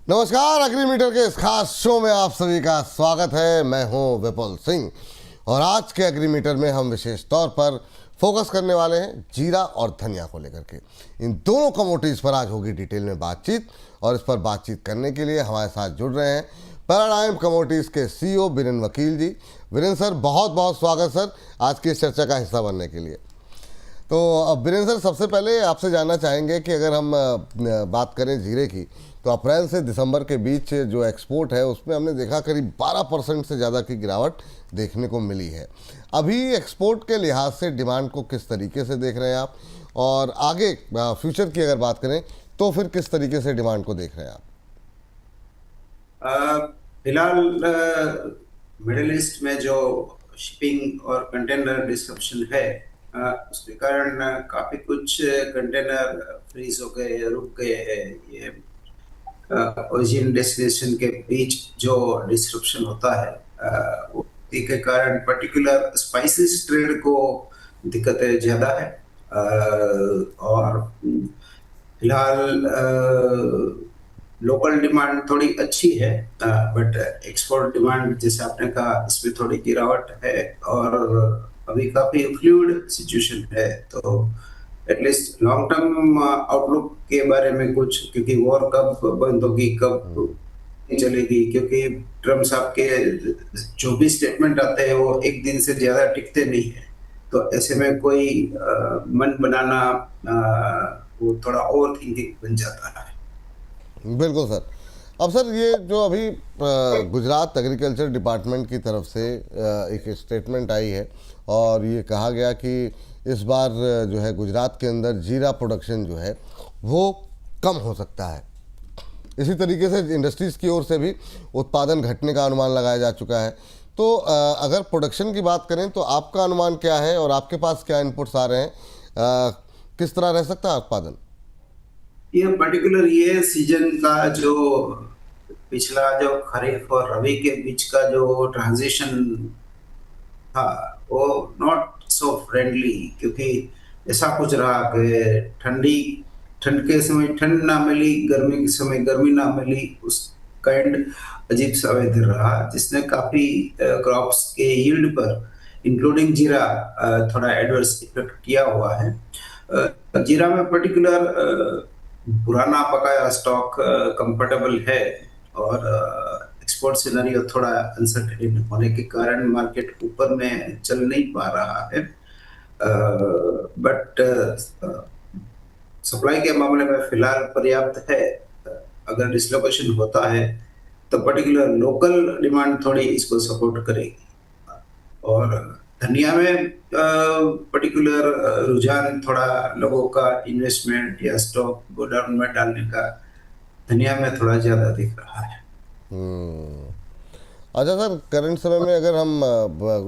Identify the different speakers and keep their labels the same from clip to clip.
Speaker 1: नमस्कार, एग्रीमीटर के इस खास शो में आप सभी का स्वागत है। मैं हूं विपुल सिंह और आज के एग्रीमीटर में हम विशेष तौर पर फोकस करने वाले हैं जीरा और धनिया को लेकर के। इन दोनों कमोडिटीज़ पर आज होगी डिटेल में बातचीत और इस पर बातचीत करने के लिए हमारे साथ जुड़ रहे हैं पैराडाइम कमोडिटीज़ के सीईओ बीरेन वकील जी। बीरेन सर, बहुत बहुत स्वागत सर आज की इस चर्चा का हिस्सा बनने के लिए। तो अब बीरेन सर, सबसे पहले आपसे जानना चाहेंगे कि अगर हम बात करें जीरे की, तो अप्रैल से दिसंबर के बीच जो एक्सपोर्ट है उसमें हमने देखा करीब 12% से ज़्यादा की गिरावट देखने को मिली है। अभी एक्सपोर्ट के लिहाज से डिमांड को किस तरीके से देख रहे हैं आप, और आगे फ्यूचर की अगर बात करें तो फिर किस तरीके से डिमांड को देख रहे हैं आप?
Speaker 2: फिलहाल मिडिल ईस्ट में जो शिपिंग और कंटेनर डिस्ट्रप्शन है उसके कारण काफी कुछ कंटेनर फ्रीज हो गए, रुक गए हैं। ये ओरिजिन डेस्टिनेशन के बीच जो डिस्ट्रप्शन होता है उसी के कारण पर्टिकुलर स्पाइसेस ट्रेड को दिक्कतें ज्यादा है। और फिलहाल लोकल डिमांड थोड़ी अच्छी है, बट एक्सपोर्ट डिमांड जैसे आपने कहा इसमें थोड़ी गिरावट है और अभी काफी फ्लूइड सिचुएशन है। तो एटलीस्ट लॉन्ग टर्म आउटलुक के बारे में कुछ, क्योंकि वॉर कब बंद होगी, कब चलेगी, क्योंकि ट्रम्प साहब के जो भी स्टेटमेंट आते हैं वो एक दिन से ज्यादा टिकते नहीं है। तो ऐसे में कोई मन बनाना वो थोड़ा ओवर थिंकिंग बन जाता है।
Speaker 1: बिल्कुल सर। अब सर, ये जो अभी गुजरात एग्रीकल्चर डिपार्टमेंट की तरफ से एक स्टेटमेंट आई है और ये कहा गया कि इस बार जो है गुजरात के अंदर जीरा प्रोडक्शन जो है वो कम हो सकता है। इसी तरीके से इंडस्ट्रीज़ की ओर से भी उत्पादन घटने का अनुमान लगाया जा चुका है। तो अगर प्रोडक्शन की बात करें तो आपका अनुमान क्या है और आपके पास क्या इनपुट्स आ रहे हैं, किस तरह रह सकता है उत्पादन?
Speaker 2: ये पर्टिकुलर ये सीजन का जो पिछला जो खरीफ और रबी के बीच का जो ट्रांजिशन था वो नॉट सो फ्रेंडली, क्योंकि ऐसा कुछ रहा कि ठंड के समय ठंड ना मिली, गर्मी के समय गर्मी ना मिली, उस काइंड अजीब सा वेदर रहा जिसने काफी क्रॉप्स के यील्ड पर इंक्लूडिंग जीरा थोड़ा एडवर्स इफेक्ट किया हुआ है। जीरा में पर्टिकुलर पुराना पकाया स्टॉक कंफर्टेबल है और एक्सपोर्ट सिनेरियो थोड़ा अनसर्टेन होने के कारण मार्केट ऊपर में चल नहीं पा रहा है। बट सप्लाई के मामले में फिलहाल पर्याप्त है। अगर डिसलोकेशन होता है तो पर्टिकुलर लोकल डिमांड थोड़ी इसको सपोर्ट करेगी। और धनिया में पर्टिकुलर रुझान थोड़ा लोगों का इन्वेस्टमेंट या स्टॉक गोडाउन में डालने का धनिया में थोड़ा ज्यादा दिख रहा है।
Speaker 1: अच्छा सर, करंट समय में अगर हम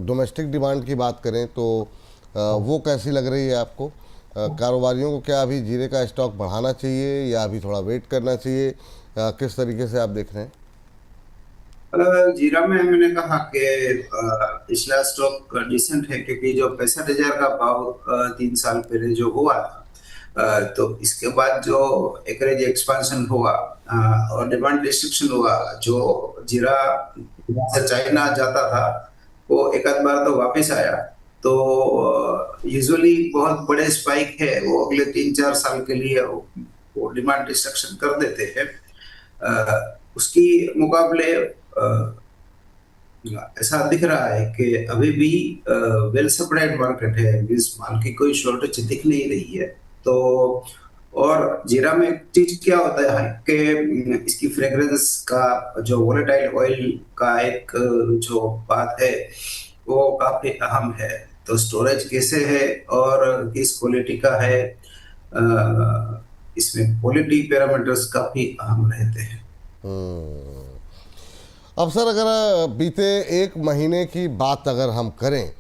Speaker 1: डोमेस्टिक डिमांड की बात करें तो वो कैसी लग रही है आपको? कारोबारियों को क्या अभी जीरे का स्टॉक बढ़ाना चाहिए या अभी थोड़ा वेट करना चाहिए? किस तरीके से आप देख रहे हैं?
Speaker 2: जीरा में मैंने कहा कि पिछला स्टॉक डिसेंट है, क्योंकि जो 65,000 का भाव 3 साल पहले जो हुआ था, तो इसके बाद जो एकरेज एक्सपांशन हुआ और डिमांड डिस्ट्रक्शन हुआ, जो जीरा से चाइना जाता था वो एक आध बार तो वापस आया। तो यूजुअली बहुत बड़े स्पाइक है वो अगले 3-4 साल के लिए वो डिमांड डिस्ट्रक्शन कर देते हैं। उसकी मुकाबले ऐसा दिख रहा है कि अभी भी वेल सप्लाइड मार्केट है, इस माल की कोई शॉर्टेज दिख नहीं रही है। तो और जीरा में एक चीज क्या होता है कि इसकी फ्रेग्रेंस का जो वोलेटाइल ऑयल का एक जो बात है वो काफी अहम है। तो स्टोरेज कैसे है और किस क्वालिटी का है, इसमें क्वालिटी पैरामीटर्स काफी अहम रहते हैं।
Speaker 1: अब सर, अगर बीते एक महीने की बात अगर हम करें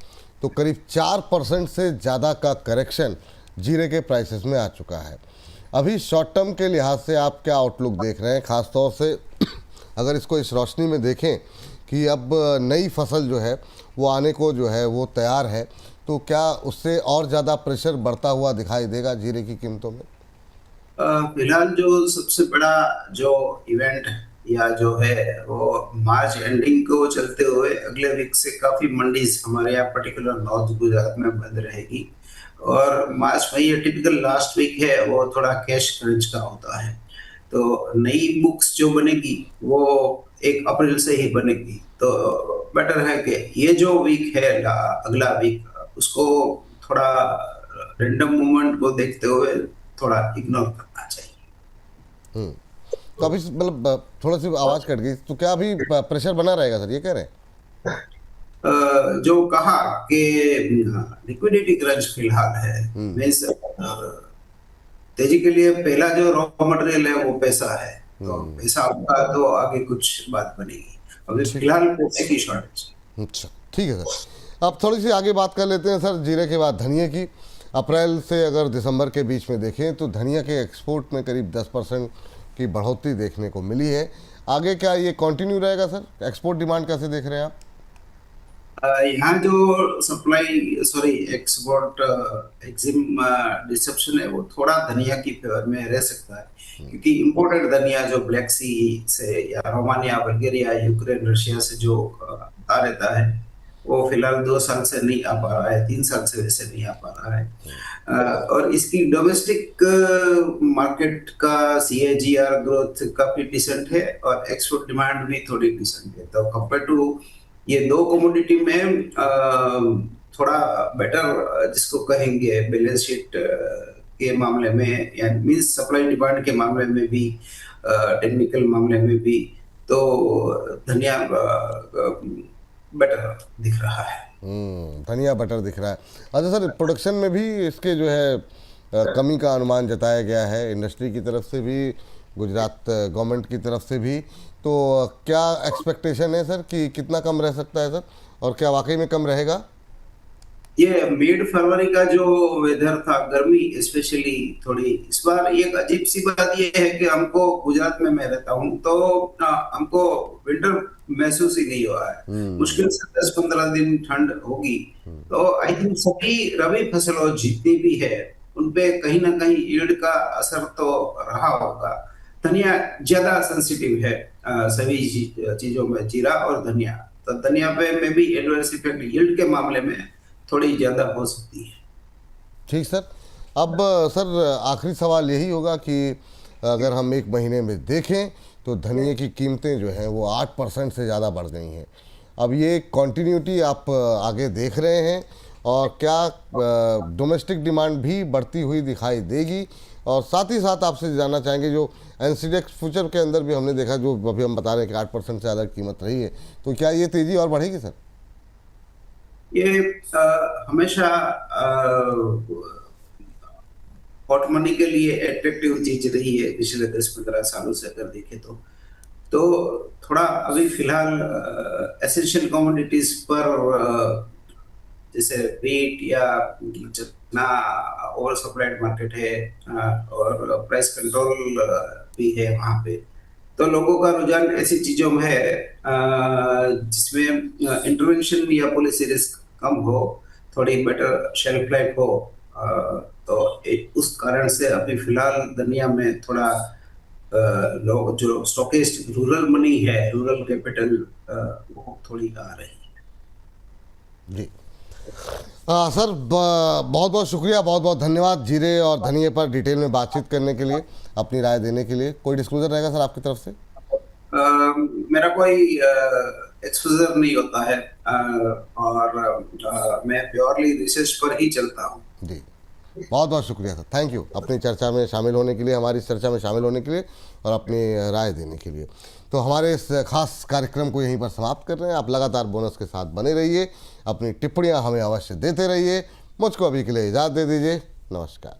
Speaker 1: तो करीब 4% से ज़्यादा का करेक्शन जीरे के प्राइसेस में आ चुका है। अभी शॉर्ट टर्म के लिहाज से आप क्या आउटलुक देख रहे हैं, ख़ास तौर से अगर इसको इस रोशनी में देखें कि अब नई फसल जो है वो आने को जो है वो तैयार है, तो क्या उससे और ज़्यादा प्रेशर बढ़ता हुआ दिखाई देगा जीरे की कीमतों में?
Speaker 2: फिलहाल जो सबसे बड़ा जो इवेंट या जो है वो मार्च एंडिंग को चलते हुए अगले वीक से काफी मंडीज हमारे यहाँ पर्टिकुलर नॉर्थ गुजरात में बंद रहेगी। और मार्च में ये टिपिकल लास्ट वीक है वो थोड़ा कैश क्रंच का होता है। तो नई बुक्स जो बनेगी वो 1 अप्रैल से ही बनेगी। तो बेटर है कि ये जो वीक है अगला वीक उसको थोड़ा रैंडम मूवमेंट को देखते हुए थोड़ा इग्नोर करना चाहिए।
Speaker 1: हम्म। तो अभी मतलब थोड़ा सी आवाज़ कट गई, तो क्या अभी प्रेशर बना रहेगा सर, ये कह रहे हैं?
Speaker 2: जो कहा कि लिक्विडिटी क्रंच फिलहाल है, मीन्स तेजी के लिए पहला जो रॉ मटेरियल है वो पैसा है। तो पैसा होगा तो आगे कुछ बात बनेगी। अभी फिलहाल पैसे की शॉर्टेज।
Speaker 1: अच्छा, ठीक है सर। अब थोड़ी सी आगे बात कर लेते हैं सर, जीरे के बाद धनिया की। अप्रैल से अगर दिसंबर के बीच में देखें तो धनिया के एक्सपोर्ट में करीब 10% की बढ़ोतरी देखने को मिली है। आगे क्या ये कंटिन्यू रहेगा सर? एक्सपोर्ट डिमांड कैसे देख रहे हैं आप?
Speaker 2: यहाँ जो एक्सपोर्ट एक्सिम डिसेप्शन है वो थोड़ा धनिया की फेवर में रह सकता है, क्योंकि इंपोर्टेड धनिया जो ब्लैक सी से या रोमानिया, बल्गेरिया, यूक्रेन, रशिया से जो आता रहता है वो फिलहाल 2 साल से नहीं आ पा रहा है, 3 साल से वैसे नहीं आ पा रहा है। और इसकी डोमेस्टिक मार्केट का CAGR ग्रोथ काफी डिसेंट है और एक्सपोर्ट डिमांड भी थोड़ी डिसेंट है। तो कंपेयर टू ये 2 कमोडिटी में थोड़ा बेटर जिसको कहेंगे बैलेंस शीट के मामले में या मींस सप्लाई डिमांड के मामले में भी, टेक्निकल मामले में भी, तो धनिया बेटर दिख रहा है।
Speaker 1: धनिया बटर दिख रहा है। अच्छा सर, प्रोडक्शन में भी इसके जो है कमी का अनुमान जताया गया है, इंडस्ट्री की तरफ से भी, गुजरात गवर्नमेंट की तरफ से भी। तो क्या एक्सपेक्टेशन है सर कि कितना कम रह सकता है सर, और क्या वाकई में कम रहेगा?
Speaker 2: ये मिड फरवरी का जो वेदर था, गर्मी स्पेशली थोड़ी इस बार एक अजीब सी बात ये है कि हमको गुजरात में मैं रहता हूँ तो हमको विंटर महसूस ही नहीं हुआ है। मुश्किल से 10-15 दिन ठंड होगी। तो आई थिंक सभी रबी फसलों जितनी भी है उनपे कहीं ना कहीं यील्ड का असर तो रहा होगा। धनिया ज्यादा सेंसिटिव है सभी चीजों में, जीरा और धनिया। तो धनिया पे में भी एडवर्स इफेक्ट यील्ड के मामले में थोड़ी ज्यादा हो सकती है।
Speaker 1: ठीक सर। अब सर आखिरी सवाल यही होगा कि अगर हम 1 महीने में देखें तो धनिया की कीमतें जो हैं वो 8% से ज़्यादा बढ़ गई हैं। अब ये कंटिन्यूटी आप आगे देख रहे हैं, और क्या डोमेस्टिक डिमांड भी बढ़ती हुई दिखाई देगी? और साथ ही साथ आपसे जानना चाहेंगे, जो एनसीडेक्स फ्यूचर के अंदर भी हमने देखा, जो अभी हम बता रहे हैं कि 8% से ज़्यादा कीमत रही है, तो क्या ये तेज़ी और बढ़ेगी सर?
Speaker 2: ये हमेशा हॉट मनी के लिए एट्रैक्टिव चीज रही है पिछले 10-15 सालों से अगर देखें तो थोड़ा अभी फिलहाल एसेंशियल कमोडिटीज पर जैसे व्हीट या जितना ओवर सप्लाइड मार्केट है और प्राइस कंट्रोल भी है वहाँ पे, तो लोगों का रुझान ऐसी चीजों में है जिसमें इंटरवेंशन या पॉलिसी रिस्क कम हो, थोड़ी बेटर शेल्फ लाइफ हो। तो उस कारण से अभी फिलहाल दुनिया में थोड़ा लोग जो स्टॉकिस्ट रूरल मनी है, रूरल कैपिटल, वो थोड़ी आ रही है।
Speaker 1: जी सर, बहुत बहुत शुक्रिया, बहुत बहुत धन्यवाद जीरे और धनिये पर डिटेल में बातचीत करने के लिए, अपनी राय देने के लिए। कोई डिस्क्लोजर रहेगा सर आपकी तरफ से?
Speaker 2: मेरा कोई एक्सपोजर नहीं होता है और मैं प्योरली रिसर्च पर ही चलता हूँ।
Speaker 1: जी, बहुत बहुत शुक्रिया सर, थैंक यू अपनी चर्चा में शामिल होने के लिए, हमारी इस चर्चा में शामिल होने के लिए और अपनी राय देने के लिए। तो हमारे इस खास कार्यक्रम को यहीं पर समाप्त कर रहे हैं। आप लगातार बोनस के साथ बने रहिए, अपनी टिप्पणियां हमें अवश्य देते रहिए। मुझको अभी के लिए इजाज़त दे दीजिए। नमस्कार।